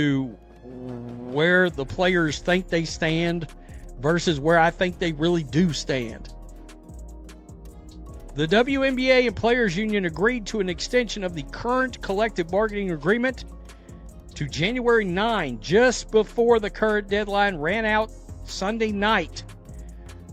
to where the players think they stand versus where I think they really do stand. The WNBA and Players Union agreed to an extension of the current collective bargaining agreement to January 9, just before the current deadline ran out Sunday night.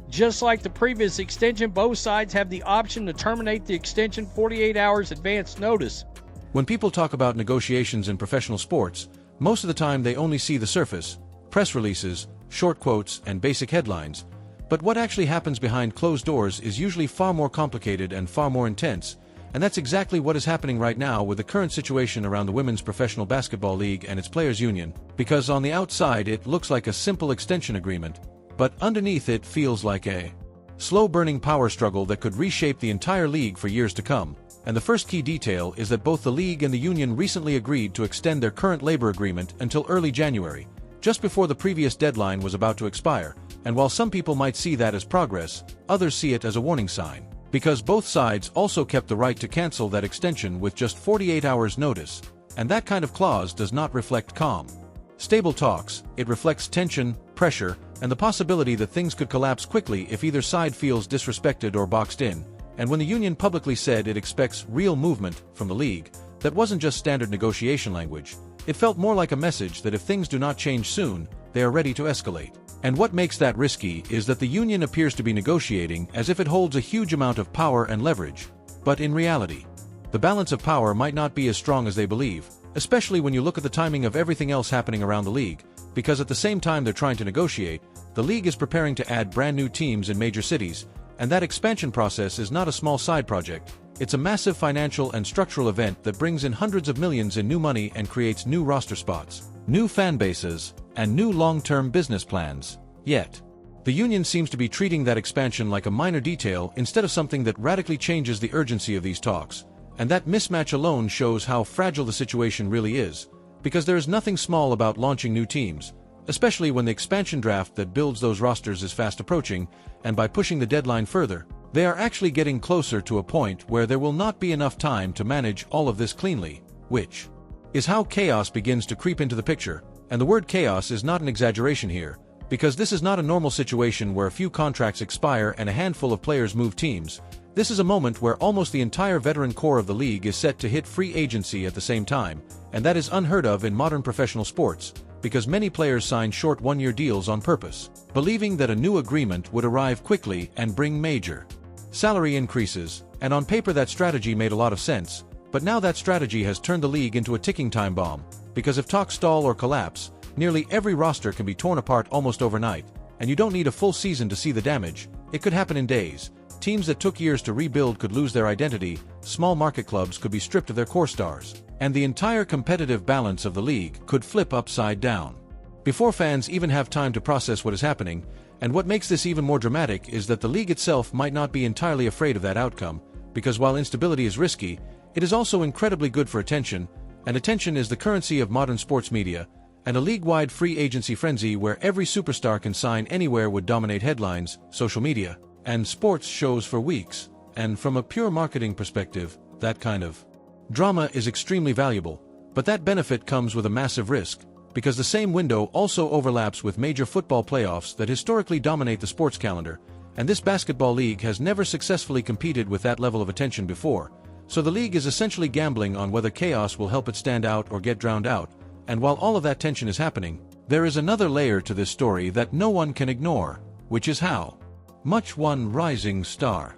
Just like the previous extension, both sides have the option to terminate the extension 48 hours advance notice. When people talk about negotiations in professional sports, most of the time they only see the surface, press releases, short quotes, and basic headlines. But what actually happens behind closed doors is usually far more complicated and far more intense, and that's exactly what is happening right now with the current situation around the Women's Professional Basketball League and its Players Union, because on the outside it looks like a simple extension agreement, but underneath it feels like a slow-burning power struggle that could reshape the entire league for years to come. And the first key detail is that both the league and the union recently agreed to extend their current labor agreement until early January, just before the previous deadline was about to expire. And while some people might see that as progress, others see it as a warning sign, because both sides also kept the right to cancel that extension with just 48 hours notice, and that kind of clause does not reflect calm, stable talks. It reflects tension, pressure, and the possibility that things could collapse quickly if either side feels disrespected or boxed in. And when the union publicly said it expects real movement from the league, that wasn't just standard negotiation language. It felt more like a message that if things do not change soon, they are ready to escalate. And what makes that risky is that the union appears to be negotiating as if it holds a huge amount of power and leverage. But in reality, the balance of power might not be as strong as they believe, especially when you look at the timing of everything else happening around the league, because at the same time they're trying to negotiate, the league is preparing to add brand new teams in major cities, and that expansion process is not a small side project. It's a massive financial and structural event that brings in hundreds of millions in new money and creates new roster spots, new fan bases, and new long-term business plans. Yet, the union seems to be treating that expansion like a minor detail instead of something that radically changes the urgency of these talks. And that mismatch alone shows how fragile the situation really is, because there is nothing small about launching new teams, especially when the expansion draft that builds those rosters is fast approaching, and by pushing the deadline further, they are actually getting closer to a point where there will not be enough time to manage all of this cleanly, which is how chaos begins to creep into the picture. And the word chaos is not an exaggeration here, because this is not a normal situation where a few contracts expire and a handful of players move teams. This is a moment where almost the entire veteran core of the league is set to hit free agency at the same time, and that is unheard of in modern professional sports, because many players sign short one-year deals on purpose, believing that a new agreement would arrive quickly and bring major salary increases, and on paper that strategy made a lot of sense, but now that strategy has turned the league into a ticking time bomb, because if talks stall or collapse, nearly every roster can be torn apart almost overnight, and you don't need a full season to see the damage. It could happen in days. Teams that took years to rebuild could lose their identity, small market clubs could be stripped of their core stars, and the entire competitive balance of the league could flip upside down before fans even have time to process what is happening. And what makes this even more dramatic is that the league itself might not be entirely afraid of that outcome, because while instability is risky, it is also incredibly good for attention, and attention is the currency of modern sports media, and a league-wide free agency frenzy where every superstar can sign anywhere would dominate headlines, social media, and sports shows for weeks. And from a pure marketing perspective, that kind of drama is extremely valuable, but that benefit comes with a massive risk, because the same window also overlaps with major football playoffs that historically dominate the sports calendar, and this basketball league has never successfully competed with that level of attention before. So the league is essentially gambling on whether chaos will help it stand out or get drowned out. And while all of that tension is happening, there is another layer to this story that no one can ignore, which is how much one rising star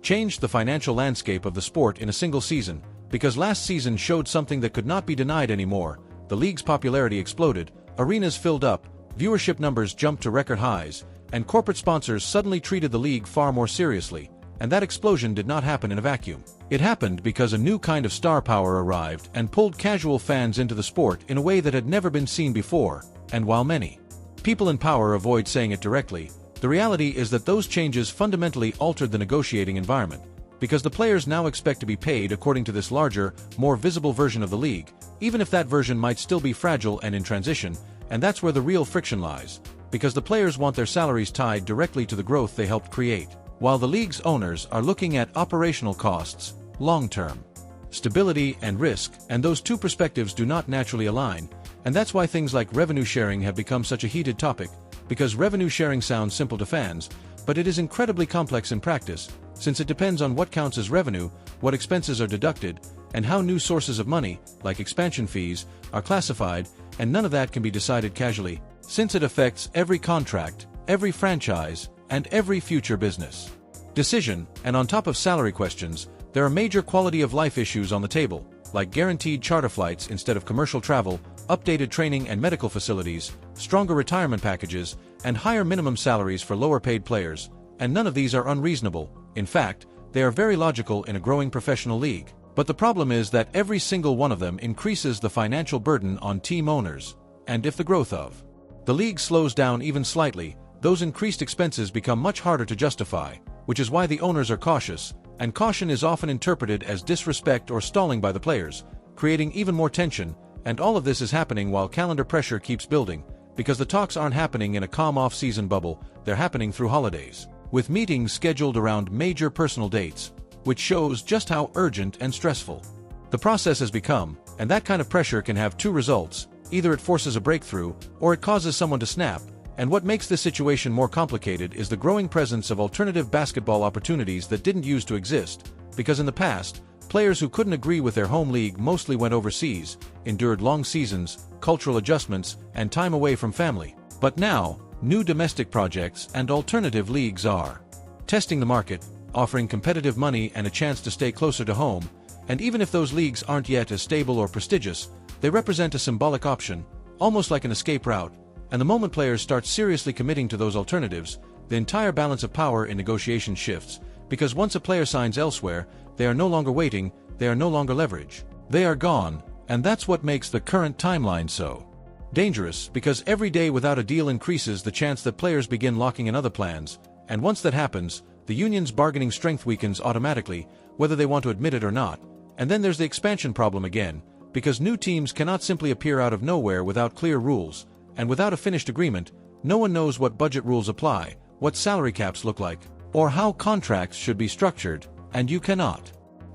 changed the financial landscape of the sport in a single season, because last season showed something that could not be denied anymore. The league's popularity exploded, arenas filled up, viewership numbers jumped to record highs, and corporate sponsors suddenly treated the league far more seriously. And that explosion did not happen in a vacuum. It happened because a new kind of star power arrived and pulled casual fans into the sport in a way that had never been seen before. And while many people in power avoid saying it directly, the reality is that those changes fundamentally altered the negotiating environment, because the players now expect to be paid according to this larger, more visible version of the league, even if that version might still be fragile and in transition. And that's where the real friction lies, because the players want their salaries tied directly to the growth they helped create, while the league's owners are looking at operational costs, long-term stability and risk, and those two perspectives do not naturally align. And that's why things like revenue sharing have become such a heated topic, because revenue sharing sounds simple to fans, but it is incredibly complex in practice, since it depends on what counts as revenue, what expenses are deducted, and how new sources of money, like expansion fees, are classified, and none of that can be decided casually, since it affects every contract, every franchise, and every future business decision. And on top of salary questions, there are major quality of life issues on the table, like guaranteed charter flights instead of commercial travel, updated training and medical facilities, stronger retirement packages, and higher minimum salaries for lower-paid players, and none of these are unreasonable. In fact, they are very logical in a growing professional league. But the problem is that every single one of them increases the financial burden on team owners, and if the growth of the league slows down even slightly, those increased expenses become much harder to justify, which is why the owners are cautious, and caution is often interpreted as disrespect or stalling by the players, creating even more tension. And all of this is happening while calendar pressure keeps building, because the talks aren't happening in a calm off-season bubble, they're happening through holidays, with meetings scheduled around major personal dates, which shows just how urgent and stressful the process has become. And that kind of pressure can have two results: either it forces a breakthrough, or it causes someone to snap. And what makes this situation more complicated is the growing presence of alternative basketball opportunities that didn't used to exist, because in the past, players who couldn't agree with their home league mostly went overseas, endured long seasons, cultural adjustments, and time away from family. But now, new domestic projects and alternative leagues are testing the market, offering competitive money and a chance to stay closer to home. And even if those leagues aren't yet as stable or prestigious, they represent a symbolic option, almost like an escape route. And the moment players start seriously committing to those alternatives, the entire balance of power in negotiation shifts, because once a player signs elsewhere, they are no longer waiting, they are no longer leverage. They are gone, and that's what makes the current timeline so dangerous, because every day without a deal increases the chance that players begin locking in other plans, and once that happens, the union's bargaining strength weakens automatically, whether they want to admit it or not. And then there's the expansion problem again, because new teams cannot simply appear out of nowhere without clear rules, and without a finished agreement, no one knows what budget rules apply, what salary caps look like, or how contracts should be structured, and you cannot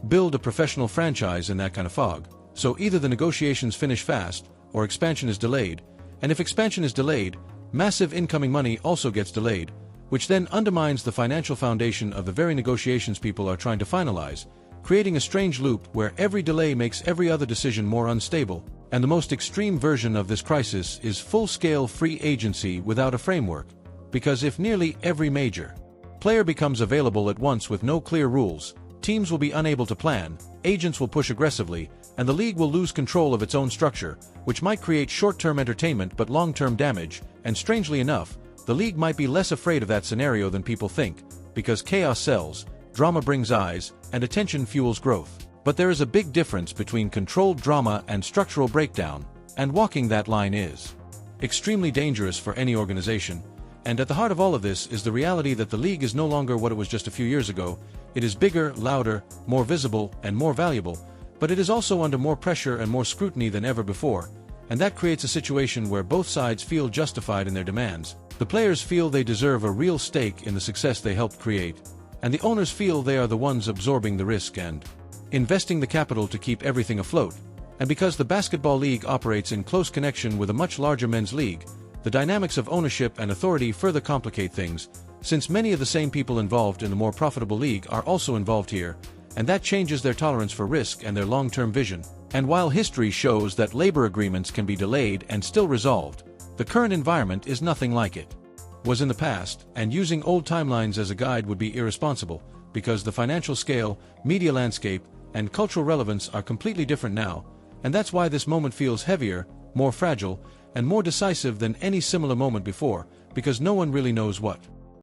build a professional franchise in that kind of fog. So either the negotiations finish fast, or expansion is delayed, and if expansion is delayed, massive incoming money also gets delayed, which then undermines the financial foundation of the very negotiations people are trying to finalize, creating a strange loop where every delay makes every other decision more unstable. And the most extreme version of this crisis is full-scale free agency without a framework, because if nearly every major player becomes available at once with no clear rules, teams will be unable to plan, agents will push aggressively, and the league will lose control of its own structure, which might create short-term entertainment but long-term damage. And strangely enough, the league might be less afraid of that scenario than people think, because chaos sells, drama brings eyes, and attention fuels growth. But there is a big difference between controlled drama and structural breakdown, and walking that line is extremely dangerous for any organization. And at the heart of all of this is the reality that the league is no longer what it was just a few years ago. It is bigger, louder, more visible, and more valuable, but it is also under more pressure and more scrutiny than ever before, and that creates a situation where both sides feel justified in their demands. The players feel they deserve a real stake in the success they helped create, and the owners feel they are the ones absorbing the risk and investing the capital to keep everything afloat. And because the basketball league operates in close connection with a much larger men's league, the dynamics of ownership and authority further complicate things, since many of the same people involved in the more profitable league are also involved here, and that changes their tolerance for risk and their long-term vision. And while history shows that labor agreements can be delayed and still resolved, the current environment is nothing like it was in the past, and using old timelines as a guide would be irresponsible, because the financial scale, media landscape, and cultural relevance are completely different now, and that's why this moment feels heavier, more fragile, and more decisive than any similar moment before, because no one really knows what